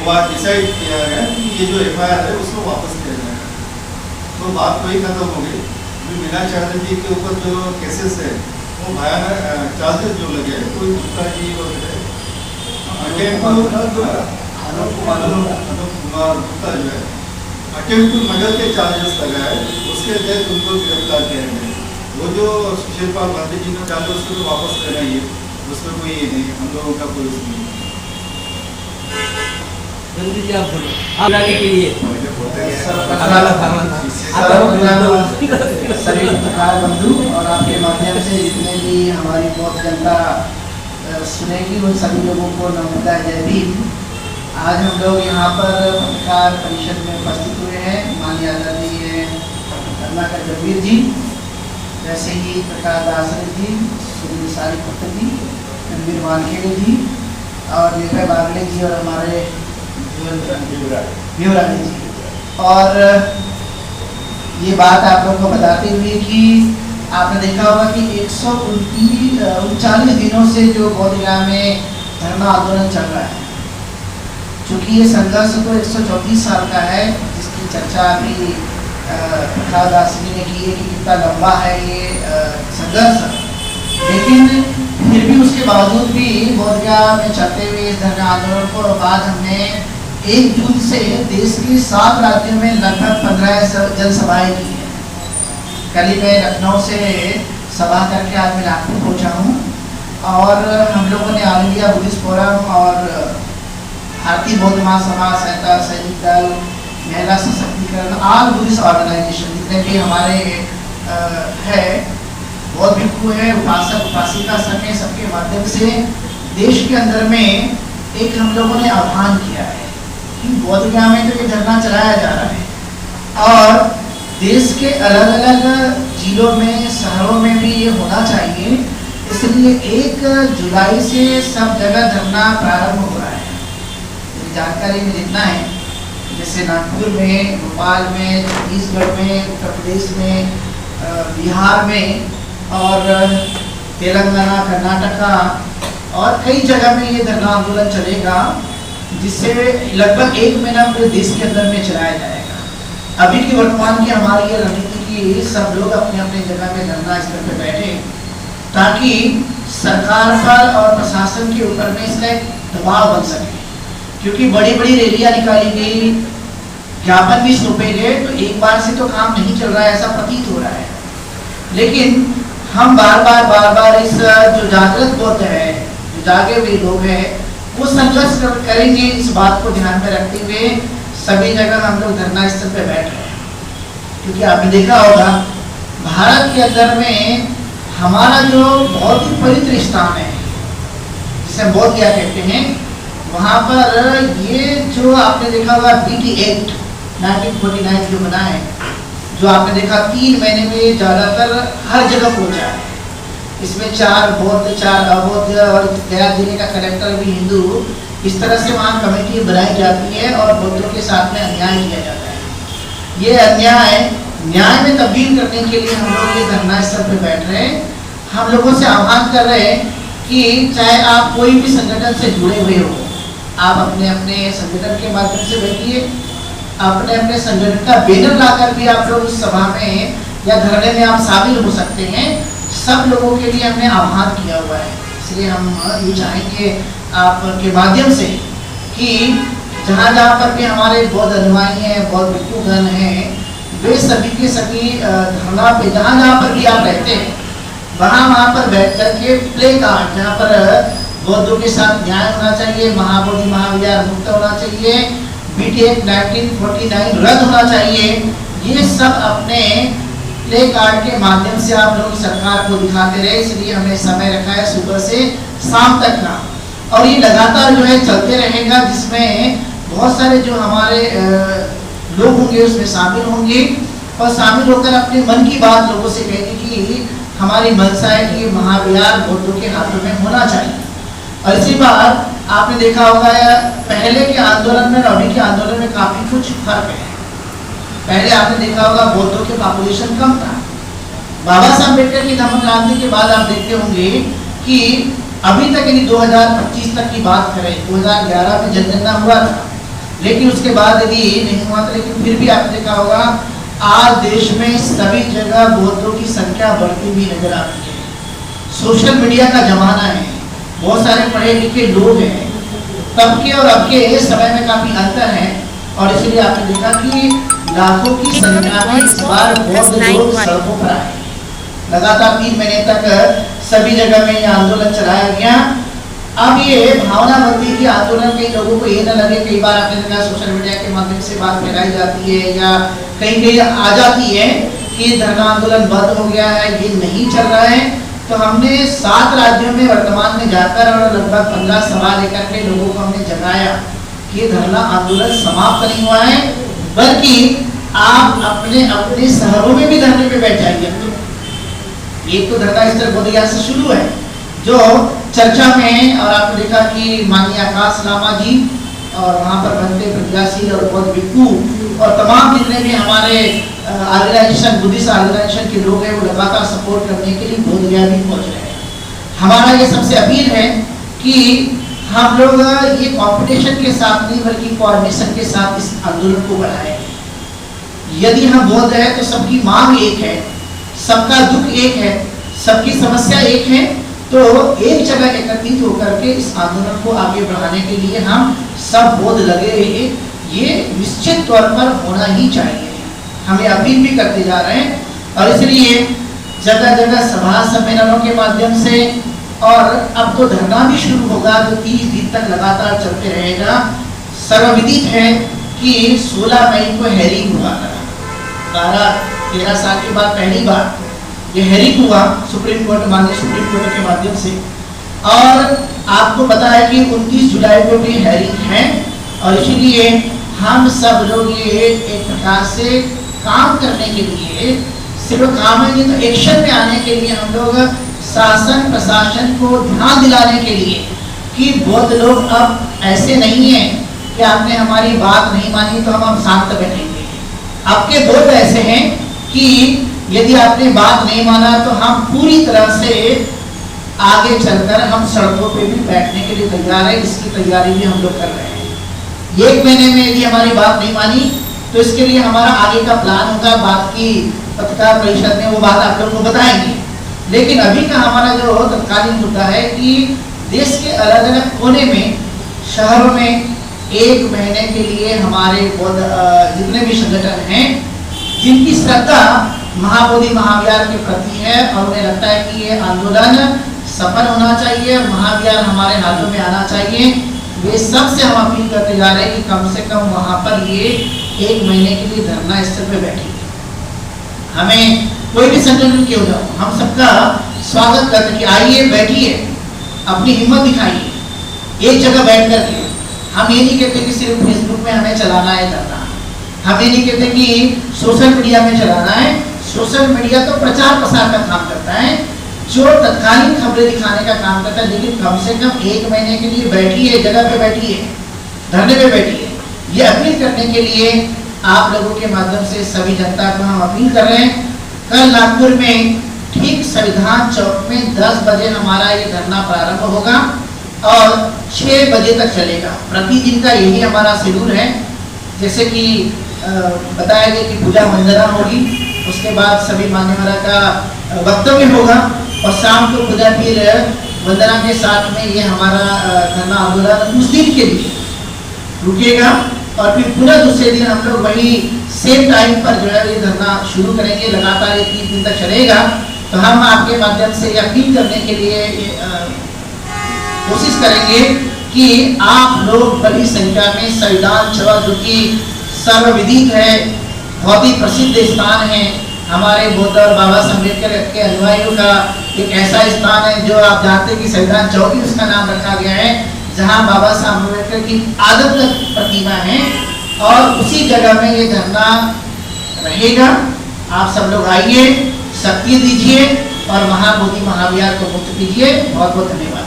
बात डिसाइड किया गया कि ये जो FIR है उसको वापस किया जाएगा। तो बात वही खत्म हो गई। मीनाक्षी चटर्जी के ऊपर जो केसेस है वो भयानक चार्जेस जो लगे, कोई गुप्ता जी वगैरह अनूप कुमार गुप्ता जो है अटेम्प्ट टू मर्डर के चार्जेस लगाए, उसके तहत उनको गिरफ्तार किया गया। वो जो सुशील पाल गांधी जी ने चार्ज उसको तो वापस लेना ही है, उसमें कोई ये नहीं, हम लोगों का कोई उसमें सभी पत्रकार बंधु और आपके माध्यम से जितने भी हमारी बहुत जनता सुनेगी उन सभी लोगों को नमस्कार, जय भीम। आज हम लोग यहाँ पर पत्रकार परिषद में उपस्थित हुए हैं। माननीय आदरणीय रत्नाकर जगवीर जी, वैसे ही प्रकाश दास जी, सुनील सारी पत्र जी, रणवीर वानखेड़े जी और निर्भय बागले जी और हमारे युवरानी जी। और ये बात आप लोगों को बताते हुए कि आपने देखा होगा कि 139 दिनों से जो बोधगया में धरना आंदोलन चल रहा है, चूँकि ये संघर्ष तो 134 साल का है, जिसकी चर्चा अभी प्रकाश दास जी ने की है कि कितना लंबा है ये संघर्ष, लेकिन फिर भी उसके बावजूद भी बोधगया में चलते हुए इस धरना आंदोलन को बाद हमने 1 जून से देश के 7 राज्यों में लगभग 15 जनसभाएं की हैं। कल ही मैं लखनऊ से सभा करके आज मैं नागपुर पहुंचा हूं और हम लोगों ने ऑल इंडिया बुद्धिस्ट फोरम और भारतीय बौद्ध महासभा, सहायता सैनिक दल, महिला सशक्तिकरण, ऑल बुद्धिस्ट ऑर्गेनाइजेशन जितने भी हमारे है, बौद्ध भिक्षु है, उपासक उपासिका संघ है, सबके माध्यम से देश के अंदर में एक हम लोगों ने आह्वान किया है कि बोधगया में तो ये धरना चलाया जा रहा है और देश के अलग अलग जिलों में, शहरों में भी ये होना चाहिए। इसलिए 1 जुलाई से सब जगह धरना प्रारंभ हो रहा है। जानकारी में जितना है, जैसे नागपुर में, भोपाल में, छत्तीसगढ़ में, उत्तर प्रदेश में, बिहार में और तेलंगाना, कर्नाटका और कई जगह में ये धरना आंदोलन चलेगा, जिससे लगभग 1 महीना पूरे देश के अंदर में चलाया जाएगा। अभी की वर्तमान की हमारी ये रणनीति की सब लोग अपने अपने जगह में धरना स्थल पर बैठे, ताकि सरकार पर और प्रशासन के ऊपर में इसका एक दबाव बन सके। क्योंकि बड़ी बड़ी रैलियां निकाली गई, ज्ञापन भी सौंपे गए, तो एक बार से तो काम नहीं चल रहा है ऐसा प्रतीत हो रहा है। लेकिन हम बार बार इस जो जागृत बौद्ध है, जो जागे हुए लोग हैं, वो संघर्ष करेंगे। इस बात को ध्यान में रखते हुए सभी जगह हम लोग धरना स्थल पे बैठ रहे हैं। क्योंकि आपने देखा होगा भारत के अंदर में हमारा जो बहुत ही पवित्र स्थान है, जिसे हम बोधगया कहते हैं, वहाँ पर ये जो आपने देखा होगा BT एक्ट 1949 जो बना है, जो आपने देखा 3 महीने में ज़्यादातर हर जगह पहुँचा है। इसमें 4 बौद्ध 4 अबौद्ध और गया जिले का कलेक्टर भी हिंदू, इस तरह से वहाँ कमेटी बनाई जाती है और बौद्धों के साथ में अन्याय किया जाता है। ये अन्याय न्याय में तब्दील करने के लिए हम लोग ये धरना स्थल पर बैठ रहे हैं। हम लोगों से आह्वान कर रहे हैं कि चाहे आप कोई भी संगठन से जुड़े हुए हो, आप अपने अपने संगठन के माध्यम से बैठिए, अपने अपने संगठन का बैनर लाकर भी आप लोग उस सभा में या धरने में आप शामिल हो सकते हैं। सब लोगों के लिए हमने आह्वान किया हुआ है। इसलिए हम ये चाहेंगे आपके माध्यम से कि जहाँ जहाँ पर भी हमारे बौद्ध अनुयायी हैं, बौद्ध भिक्षुगण हैं, वे सभी के सभी धरना पे जहाँ जहाँ पर भी आप रहते हैं, वहाँ पर बैठ कर के प्ले कार्ड, जहाँ पर बौद्धों के साथ न्याय होना चाहिए, महाबोधि महाविहार मुक्त होना चाहिए, BT एक्ट 1949 रद्द होना चाहिए, ये सब अपने प्ले कार्ड के माध्यम से आप लोग सरकार को दिखाते रहे। इसलिए हमने समय रखा है सुबह से शाम तक का, और ये लगातार जो है चलते रहेगा, जिसमें बहुत सारे जो हमारे लोग होंगे उसमें शामिल होंगे और शामिल होकर अपने मन की बात लोगों से कहेंगे कि हमारी मंशा है कि महाविहार बौद्धों के हाथों में होना चाहिए। और इसी बात आपने देखा होगा पहले के आंदोलन में और अभी के आंदोलन में काफी कुछ फर्क है। पहले आपने देखा होगा बौद्धों के पॉपुलेशन कम था। बाबा साहब अम्बेडकर की धम्म क्रांति के बाद आप देखते होंगे कि अभी तक, यानी 2025 तक की बात करें, 2011 में जनगणना हुआ था, लेकिन उसके बाद यदि नहीं हुआ तो, लेकिन फिर भी आपने देखा होगा आज देश में सभी जगह बौद्धों की संख्या बढ़ती हुई नजर आ रही है। सोशल मीडिया का जमाना है, बहुत सारे पढ़े लिखे लोग हैं, तब के और अब के समय में काफी अंतर है, और इसलिए आपने देखा कि लाखों की संख्या में इस बार बौद्ध लोग सड़कों पर आए। लगातार 3 महीने तक सभी जगह में यह आंदोलन चलाया गया। अब ये भावना बनती कि आंदोलन कई लोगों को ये न लगे, कई बार आपने देखा सोशल मीडिया के माध्यम से बात फैलाई जाती है या कहीं कहीं आ जाती है कि धरना आंदोलन बंद हो गया है, ये नहीं चल रहा है। तो हमने 7 राज्यों में वर्तमान में जाकर और लगभग 15 सभा लेकर के लोगों को हमने जगाया कि धरना आंदोलन समाप्त नहीं हुआ है, बल्कि आप अपने अपने शहरों में भी धरने पे बैठ जाइए। एक तो धरना स्थल बोधगया से शुरू है जो चर्चा में, और आपने देखा कि माननीय आकाश लामा जी और वहाँ पर बनते प्रज्ञाशील और बौद्ध भिक्खु और तमाम जितने भी हमारे ऑर्गेनाइजेशन बुद्धिस्ट ऑर्गेनाइजेशन के लोग हैं वो लगातार सपोर्ट करने के लिए बोधगया भी पहुँच रहे हैं। हमारा ये सबसे अपील है कि हम लोग ये कंपटीशन के साथ नहीं बल्कि कोऑर्डिनेशन के साथ इस आंदोलन को बढ़ाएं। यदि हम बौद्ध हैं तो सबकी मांग एक है, सबका दुख एक है, सबकी समस्या एक है, तो एक जगह एकत्रित होकर के इस आंदोलन को आगे बढ़ाने के लिए हम सब बौद्ध लगे रहिए, ये निश्चित तौर पर होना ही चाहिए। हमें अपील भी करते जा रहे हैं, और इसलिए जगह जगह सभा सम्मेलनों के माध्यम से, और अब तो धरना भी शुरू होगा जो 30 दिन तक लगातार चलते रहेगा। सर्वविदित है कि 16 मई को हेरिंग हुआ था, 12-13 साल के बाद पहली बार ये हेरिंग हुआ सुप्रीम कोर्ट, माननीय सुप्रीम कोर्ट के माध्यम से। और आपको पता है कि 29 जुलाई को भी हेरिंग है, और इसीलिए हम सब लोग ये एक प्रकार से काम करने के लिए, सिर्फ काम है नहीं तो एक्शन में आने के लिए हम लोग शासन प्रशासन को ध्यान दिलाने के लिए कि बौद्ध लोग अब ऐसे नहीं है कि आपने हमारी बात नहीं मानी तो हम शांत बैठेंगे। आपके बौद्ध ऐसे हैं कि यदि आपने बात नहीं माना तो हम पूरी तरह से आगे चलकर हम सड़कों पे भी बैठने के लिए तैयार है। इसकी तैयारी भी हम लोग कर रहे हैं। 1 महीने में यदि हमारी बात नहीं मानी तो इसके लिए हमारा आगे का प्लान होगा, बात की पत्रकार परिषद में वो बात आप लोग को बताएंगे। लेकिन अभी का हमारा जो तत्कालीन मुद्दा है कि देश के अलग अलग कोने में, शहरों में 1 महीने के लिए हमारे जितने भी संगठन हैं जिनकी श्रद्धा महाबोधि महाविहार के प्रति है और उन्हें लगता है कि ये आंदोलन सफल होना चाहिए, महाविहार हमारे हाथों में आना चाहिए, वे सबसे हम अपील करते जा रहे हैं कि कम से कम वहाँ पर ये 1 महीने के लिए धरना स्थल पे बैठेंगे। हमें कोई भी संगठन क्यों ना हो, हम सबका स्वागत करते कि आइए बैठिए, अपनी हिम्मत दिखाइए, एक जगह बैठ करके। हम ये नहीं कहते कि सिर्फ फेसबुक में हमें चलाना है धरना, हम ये नहीं कहते कि सोशल मीडिया में चलाना है। सोशल मीडिया तो प्रचार प्रसार का काम करता है, जो तत्कालीन खबरें दिखाने का काम करता है, लेकिन कम से कम 1 महीने के लिए बैठिए, जगह पे बैठिए, धरने पे बैठिए। ये अपील करने के लिए आप लोगों के माध्यम से सभी जनता को हम अपील कर रहे हैं। कल नागपुर में ठीक संविधान चौक में 10 बजे हमारा ये धरना प्रारंभ होगा और 6 बजे तक चलेगा। प्रतिदिन का यही हमारा शेड्यूल है। जैसे कि बताया गया कि पूजा वंदना होगी, उसके बाद सभी मान्यवरों का वक्तव्य होगा और शाम को पूजा फिर वंदना के साथ में ये हमारा धरना आंदोलन उस दिन के लिए रुकेगा और फिर पुनः दूसरे दिन हम लोग वही सेम टाइम पर जो है ये धरना शुरू करेंगे। लगातार ये 3 दिन तक चलेगा। तो हम आपके माध्यम से अपील करने के लिए कोशिश करेंगे कि आप लोग बड़ी संख्या में संविधान चौक, जो कि सर्वविदित है, बहुत ही प्रसिद्ध स्थान है, हमारे बौद्ध और बाबा साहब अम्बेडकर के अनुयायियों का एक ऐसा स्थान है जो आप जानते हैं कि संविधान चौक ही उसका नाम रखा गया है, जहां बाबा साहब अम्बेडकर की आदमकद प्रतिमा है और उसी जगह में ये धरना रहेगा। आप सब लोग आइए, शक्ति दीजिए और महाबोधि महाविहार को मुक्त कीजिए। बहुत बहुत धन्यवाद।